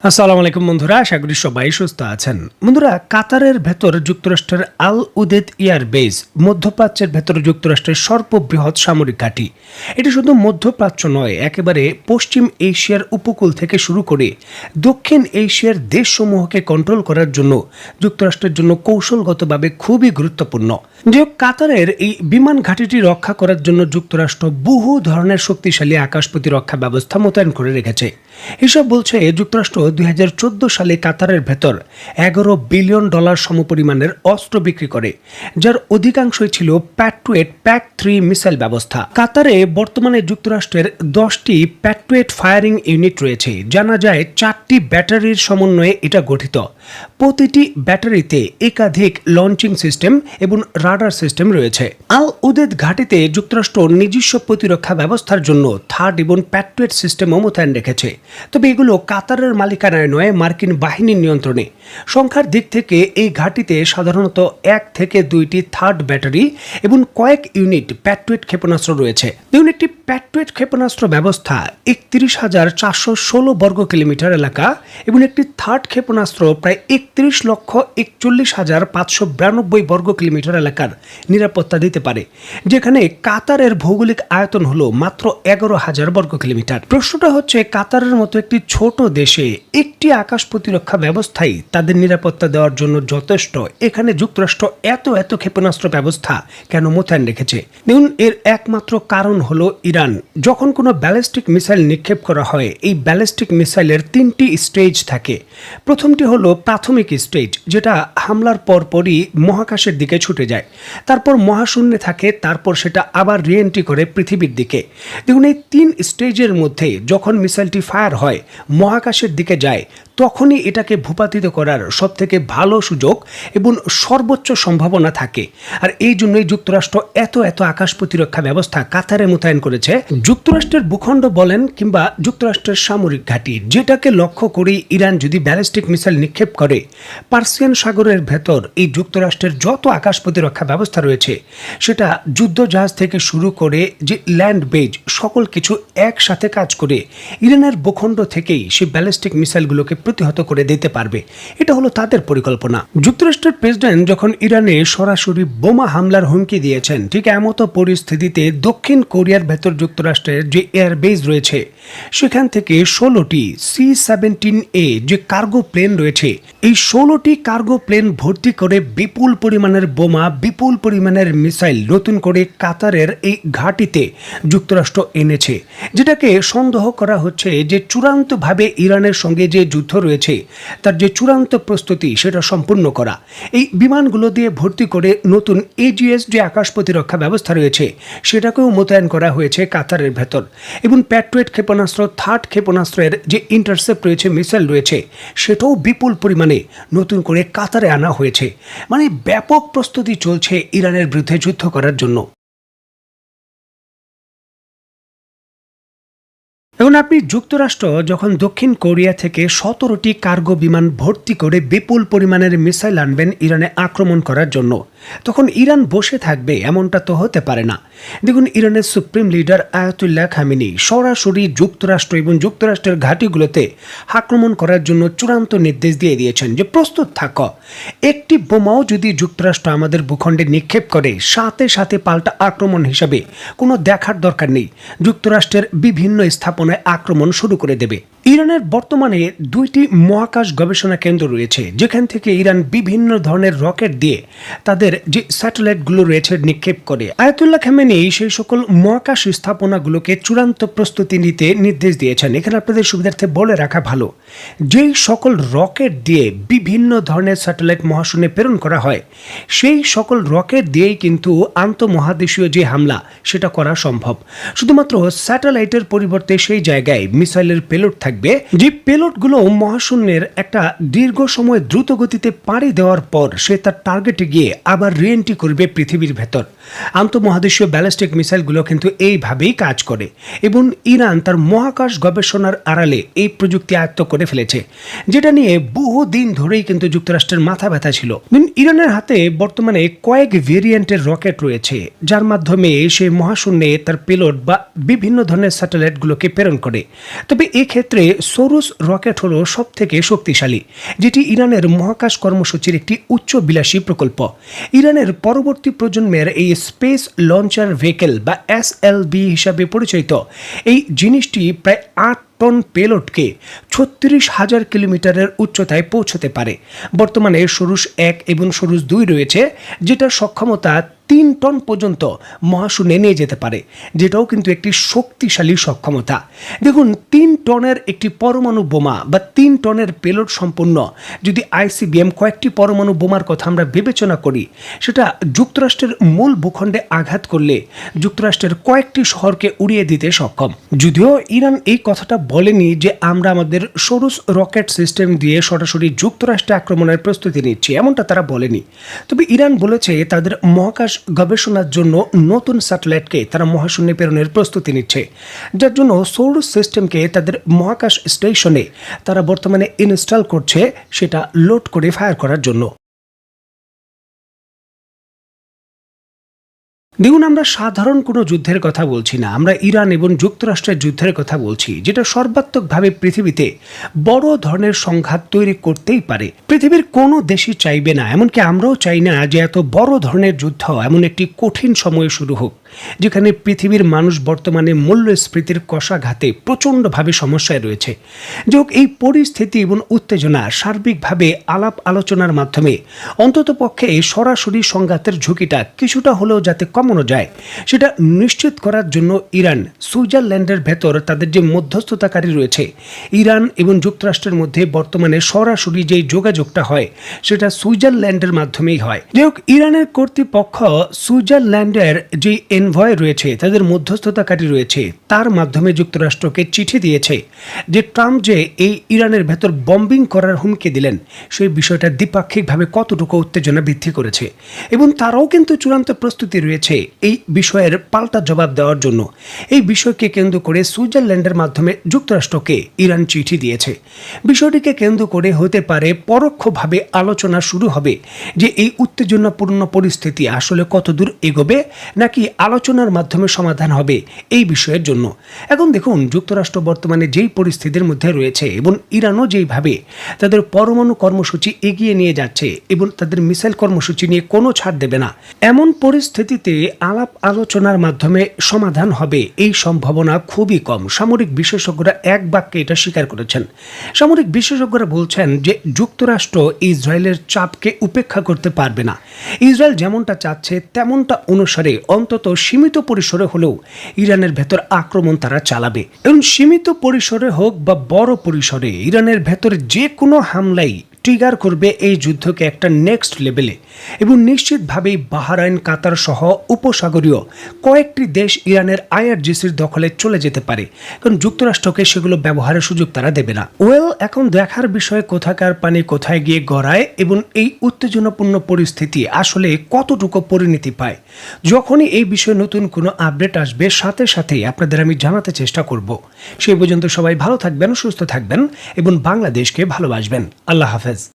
আসসালামু আলাইকুম বন্ধুরা, আশা করি সবাই সুস্থ আছেন। বন্ধুরা, কাতারের ভেতর যুক্তরাষ্ট্রের আল উদেদ এয়ার বেস মধ্যপ্রাচ্যের ভেতর যুক্তরাষ্ট্রের সর্ববৃহৎ সামরিক ঘাঁটি। এটি শুধু মধ্যপ্রাচ্য নয়, একেবারে পশ্চিম এশিয়ার উপকূল থেকে শুরু করে দক্ষিণ এশিয়ার দেশসমূহকে কন্ট্রোল করার জন্য যুক্তরাষ্ট্রের জন্য কৌশলগতভাবে খুবই গুরুত্বপূর্ণ। যে কাতারের এই বিমান ঘাঁটিটি রক্ষা করার জন্য যুক্তরাষ্ট্র বহু ধরনের শক্তিশালী আকাশ প্রতিরক্ষা ব্যবস্থা মোতায়েন করে রেখেছে। এসব বলছে যুক্তরাষ্ট্র 2014 সালে কাতারের ভেতর $11 বিলিয়ন সমপরিমাণের অস্ত্র বিক্রি করে, যার অধিকাংশই ছিল প্যাট্রিয়ট PAC-3 মিসাইল ব্যবস্থা। কাতারে বর্তমানে যুক্তরাষ্ট্রের 10টি প্যাট্রিয়ট ফায়ারিং ইউনিট রয়েছে। জানা যায় 4টি ব্যাটারির সমন্বয়ে এটা গঠিত। প্রতিটি ব্যাটারিতে একাধিক লঞ্চিং সিস্টেম এবং রাডার সিস্টেম রয়েছে। আল উদেদ ঘাঁটিতে যুক্তরাষ্ট্র নিজস্ব প্রতিরক্ষা ব্যবস্থার জন্য থার্ড এবং প্যাট্রিয়ট সিস্টেমও মোতায়েন রেখেছে। তবে এগুলো কাতারের মালিকানায় নয়, মার্কিন বাহিনীর নিয়ন্ত্রণে। সংখ্যার দিক থেকে এই ঘাঁটিতে সাধারণত 1 থেকে 2টি থার্ড ব্যাটারি এবং কয়েক ইউনিট প্যাট্রিয়ট ক্ষেপণাস্ত্র রয়েছে। ইউনিটটি প্যাট্রিয়ট ক্ষেপণাস্ত্র ব্যবস্থা 31,416 বর্গ কিলোমিটার এলাকা এবং একটি থার্ড ক্ষেপণাস্ত্র প্রায় 31,41,592 বর্গ কিলোমিটার এলাকার নিরাপত্তা দিতে পারে, যেখানে কাতারের ভৌগোলিক আয়তন হলো মাত্র 11,000 বর্গ কিলোমিটার। প্রশ্নটা হচ্ছে, কাতারের মতো একটি ছোট দেশে একটি আকাশ প্রতিরক্ষা ব্যবস্থাই তাদের নিরাপত্তা দেওয়ার জন্য যথেষ্ট। এখানে যুক্তরাষ্ট্র এত ক্ষেপণাস্ত্র ব্যবস্থা কেন মোতায়েন রেখেছে? দেখুন, এর একমাত্র কারণ হলো ইরান। যখন কোনো ব্যালিস্টিক মিসাইল নিক্ষেপ করা হয়, এই ব্যালিস্টিক মিসাইলের 3টি স্টেজ থাকে। প্রথমটি হলো প্রাথমিক স্টেজ, যেটা হামলার পরপরই মহাকাশের দিকে ছুটে যায়। তারপর মহাশূন্যে থাকে, তারপর সেটা আবার রিএন্ট্রি করে পৃথিবীর দিকে। দেখুন, এই 3 স্টেজের মধ্যে যখন মিসাইলটি ফায়ার হয়, মহাকাশের দিকে যায়, তখনই এটাকে ভূপাতিত করার সবথেকে ভালো সুযোগ এবং সর্বোচ্চ সম্ভাবনা থাকে। আর এই জন্যই যুক্তরাষ্ট্র এত আকাশ প্রতিরক্ষা ব্যবস্থা কাতারে মোতায়েন করেছে। যুক্তরাষ্ট্রের ভূখণ্ড বলেন কিংবা যুক্তরাষ্ট্রের সামরিক ঘাঁটি, যেটাকে লক্ষ্য করেই ইরান যদি ব্যালিস্টিক মিসাইল নিক্ষেপ করে, পার্সিয়ান সাগরের ভেতর এই যুক্তরাষ্ট্রের যত আকাশ প্রতিরক্ষা ব্যবস্থা রয়েছে, সেটা যুদ্ধজাহাজ থেকে শুরু করে যে ল্যান্ড বেজ, সকল কিছু একসাথে কাজ করে ইরানের ভূখণ্ড থেকেই সেই ব্যালিস্টিক মিসাইলগুলোকে প্রতিহত করে দিতে পারবে। এটা হলো তাদের পরিকল্পনা। যুক্তরাষ্ট্রের প্রেসিডেন্ট যখন ইরানে সরাসরি বোমা হামলার হুমকি দিয়েছেন, ঠিক এমতো পরিস্থিতিতে দক্ষিণ কোরিয়ার ভেতর যুক্তরাষ্ট্রের যে এয়ার বেস রয়েছে, সেখান থেকে 16টি C-17A যে কার্গো প্লেন রয়েছে, এই 16টি কার্গো প্লেন ভর্তি করে বিপুল পরিমাণের বোমা, বিপুল পরিমাণের মিসাইল নতুন করে কাতারের এই ঘাঁটিতে যুক্তরাষ্ট্র এনেছে, যেটাকে সন্দেহ করা হচ্ছে যে চূড়ান্তভাবে ইরানের সঙ্গে যে যুদ্ধ রয়েছে, তার যে চূড়ান্ত প্রস্তুতি সেটা সম্পূর্ণ করা। এই বিমানগুলো দিয়ে ভর্তি করে নতুন AGS যে আকাশ প্রতিরক্ষা ব্যবস্থা রয়েছে, সেটাকেও মোতায়েন করা হয়েছে কাতারের ভেতর। এবং প্যাট্রিয়ট ক্ষেপণাস্ত্র, থার্ড ক্ষেপণাস্ত্রের যে ইন্টারসেপ্ট রয়েছে, মিসাইল রয়েছে, সেটাও বিপুল পরিমাণে নতুন করে কাতারে আনা হয়েছে। মানে ব্যাপক প্রস্তুতি চলছে ইরানের বিরুদ্ধে যুদ্ধ করার জন্য। এখন আপনি যুক্তরাষ্ট্র যখন দক্ষিণ কোরিয়া থেকে 17টি কার্গো বিমান ভর্তি করে বিপুল পরিমাণের মিসাইল আনবেন ইরানে আক্রমণ করার জন্য, তখন ইরান বসে থাকবে এমনটা তো হতে পারে না। দেখুন, ইরানের সুপ্রিম লিডার আয়াতুল্লাহ খামেনি সরাসরি যুক্তরাষ্ট্র এবং যুক্তরাষ্ট্রের ঘাঁটিগুলোতে আক্রমণ করার জন্য চূড়ান্ত নির্দেশ দিয়ে দিয়েছেন যে প্রস্তুত থাকো। একটি বোমাও যদি যুক্তরাষ্ট্র আমাদের ভূখণ্ডে নিক্ষেপ করে, সাথে সাথে পাল্টা আক্রমণ হিসাবে কোনো দেখার দরকার নেই, যুক্তরাষ্ট্রের বিভিন্ন স্থাপনায় আক্রমণ শুরু করে দেবে। ইরানের বর্তমানে 2টি মহাকাশ গবেষণা কেন্দ্র রয়েছে, যেখান থেকে ইরান বিভিন্ন ধরনের রকেট দিয়ে তাদের যে স্যাটেলাইটগুলো রয়েছে নিক্ষেপ করে। আয়াতুল্লাহ খামেনি সেই সকল মহাকাশ স্থাপনাগুলোকে চূড়ান্ত প্রস্তুতি নিতে নির্দেশ দিয়েছেন। এখানে আপনাদের সুবিধার্থে বলে রাখা ভালো, যেই সকল রকেট দিয়ে বিভিন্ন ধরনের স্যাটেলাইট মহাশূন্যে প্রেরণ করা হয়, সেই সকল রকেট দিয়েই কিন্তু আন্তঃমহাদেশীয় যে হামলা সেটা করা সম্ভব। শুধুমাত্র স্যাটেলাইটের পরিবর্তে সেই জায়গায় মিসাইলের পেলোড থাকবে, যে পেলোডগুলো মহাশূন্যের একটা দীর্ঘ সময় দ্রুত গতিতে পাড়ি দেওয়ার পর সে তার টার্গেটে গিয়ে আবার রিএন্ট্রি করবে পৃথিবীর ভেতর। আন্তঃমহাদেশীয় ব্যালিস্টিক মিসাইলগুলো কিন্তু এইভাবেই কাজ করে এবং ইরান তার মহাকাশ গবেষণার আড়ালে এই প্রযুক্তি আয়ত্ত করে ফেলেছে, যেটা নিয়ে বহুদিন ধরেই কিন্তু যুক্তরাষ্ট্রের মাথা ব্যথা ছিল। ইরানের হাতে বর্তমানে কয়েক ভেরিয়েন্টের রকেট রয়েছে, যার মাধ্যমে সে মহাশূন্যে তার পেলোড বা বিভিন্ন ধরনের স্যাটেলাইটগুলোকে প্রেরণ করে। তবে এক্ষেত্রে আসলে সোরুস রকেট হলো সবথেকে শক্তিশালী, যেটি ইরানের মহাকাশ কর্মসূচির একটি উচ্চবিলাসী প্রকল্প। ইরানের পরবর্তী প্রজন্মের এই স্পেস লঞ্চার ভেহিকেল বা SLV হিসাবে পরিচিত এই জিনিসটি প্রায় 8 টন পেলোডকে 36,000 কিলোমিটারের উচ্চতায় পৌঁছতে পারে। বর্তমানে সরুস 1 এবং সরুস 2 রয়েছে, যেটার সক্ষমতা 3 টন পর্যন্ত মহাশূন্যে নিয়ে যেতে পারে, যেটাও কিন্তু একটি শক্তিশালী সক্ষমতা। দেখুন, 3 টনের একটি পরমাণু বোমা বা 3 টনের পেলোড সম্পন্ন যদি ICBM কয়েকটি পরমাণু বোমার কথা আমরা বিবেচনা করি, সেটা যুক্তরাষ্ট্রের মূল ভূখণ্ডে আঘাত করলে যুক্তরাষ্ট্রের কয়েকটি শহরকে উড়িয়ে দিতে সক্ষম। যদিও ইরান এই কথাটা বলেনি যে আমরা আমাদের সরুস রকেট সিস্টেম দিয়ে সরাসরি যুক্তরাষ্ট্রে আক্রমণের প্রস্তুতি নিচ্ছি, এমনটা তারা বলেনি। তবে ইরান বলেছে তাদের মহাকাশ গবেষণার জন্য নতুন স্যাটেলাইটকে তারা মহাশূন্যে প্রেরণের প্রস্তুতি নিচ্ছে, যার জন্য সৌরস সিস্টেমকে তাদের মহাকাশ স্টেশনে তারা বর্তমানে ইনস্টল করছে, সেটা লোড করে ফায়ার করার জন্য। দেখুন, আমরা সাধারণ কোনো যুদ্ধের কথা বলছি না, আমরা ইরান এবং যুক্তরাষ্ট্রের যুদ্ধের কথা বলছি, যেটা সর্বাত্মকভাবে পৃথিবীতে বড় ধরনের সংঘাত তৈরি করতেই পারে। পৃথিবীর কোনো দেশই চাইবে না, এমনকি আমরাও চাই না যে এত বড় ধরনের যুদ্ধ এমন একটি কঠিন সময়ে শুরু হোক, যেখানে পৃথিবীর মানুষ বর্তমানে মূল্যস্ফীতির কষাঘাতে প্রচণ্ডভাবে সমস্যায় রয়েছে। যে হোক, এই পরিস্থিতি এবং উত্তেজনা সার্বিকভাবে আলাপ আলোচনার মাধ্যমে অন্ততপক্ষে সরাসরি সংঘাতের ঝুঁকিটা কিছুটা হলেও যাতে কমানো যায়, সেটা নিশ্চিত করার জন্য ইরান সুইজারল্যান্ডের ভেতর তাদের যে মধ্যস্থতাকারী রয়েছে, ইরান এবং যুক্তরাষ্ট্রের মধ্যে বর্তমানে সরাসরি যে যোগাযোগটা হয় সেটা সুইজারল্যান্ডের মাধ্যমেই হয়। যাই হোক, ইরানের কর্তৃপক্ষ সুইজারল্যান্ডের যে এনভয় রয়েছে, তাদের মধ্যস্থতাকারী রয়েছে, তার মাধ্যমে যুক্তরাষ্ট্রকে চিঠি দিয়েছে যে ট্রাম্প যে এই ইরানের ভেতর বম্বিং করার হুমকি দিলেন, সেই বিষয়টা দ্বিপাক্ষিকভাবে কতটুকু উত্তেজনা বৃদ্ধি করেছে, এবং তারাও কিন্তু চূড়ান্ত প্রস্তুতি রয়েছে এই বিষয়ের পাল্টা জবাব দেওয়ার জন্য। এই বিষয়কে কেন্দ্র করে সুইজারল্যান্ডের মাধ্যমে যুক্তরাষ্ট্রকে ইরান চিঠি দিয়েছে। বিষয়টিকে কেন্দ্র করে হতে পারে পরোক্ষভাবে আলোচনা শুরু হবে যে এই উত্তেজনাপূর্ণ পরিস্থিতি আসলে কতদূর এগোবে, নাকি আলোচনার মাধ্যমে সমাধান হবে এই বিষয়ের জন্য। এখন দেখুন, যুক্তরাষ্ট্র বর্তমানে যেই পরিস্থিতির মধ্যে রয়েছে এবং ইরানও যেইভাবে তাদের পরমাণু কর্মসূচি এগিয়ে নিয়ে যাচ্ছে এবং তাদের মিসাইল কর্মসূচি নিয়ে কোনো ছাড় দেবে না, এমন পরিস্থিতিতে আলাপ আলোচনার মাধ্যমে সমাধান হবে এই সম্ভাবনা খুবই কম। সামরিক বিশেষজ্ঞরা এক বাক্যে এটা স্বীকার করেছেন। সামরিক বিশেষজ্ঞরা বলছেন যে যুক্তরাষ্ট্র ইসরায়েলের চাপকে উপেক্ষা করতে পারবে না। ইসরায়েল যেমনটা চাচ্ছে তেমনটা অনুসারে অন্তত সীমিত পরিসরে হলেও ইরানের ভেতর আক্রমণ তারা চালাবে, এবং সীমিত পরিসরে হোক বা বড় পরিসরে ইরানের ভেতর যে কোনো হামলাই ট্রিগার করবে এই যুদ্ধকে একটা নেক্সট লেভেলে, এবং নিশ্চিতভাবেই বাহরাইন, কাতার সহ উপসাগরীয় কয়েকটি দেশ ইরানের IRGCর দখলে চলে যেতে পারে, কারণ যুক্তরাষ্ট্রকে সেগুলো ব্যবহারের সুযোগ তারা দেবে না। এখন দেখার বিষয় কোথাকার পানি কোথায় গিয়ে গড়ায় এবং এই উত্তেজনাপূর্ণ পরিস্থিতি আসলে কতটুকু পরিণতি পায়। যখনই এই বিষয়ে নতুন কোনো আপডেট আসবে, সাথে সাথে আপনাদের আমি জানাতে চেষ্টা করব। সেই পর্যন্ত সবাই ভালো থাকবেন, সুস্থ থাকবেন এবং বাংলাদেশকে ভালোবাসবেন। আল্লাহ হাফেজ।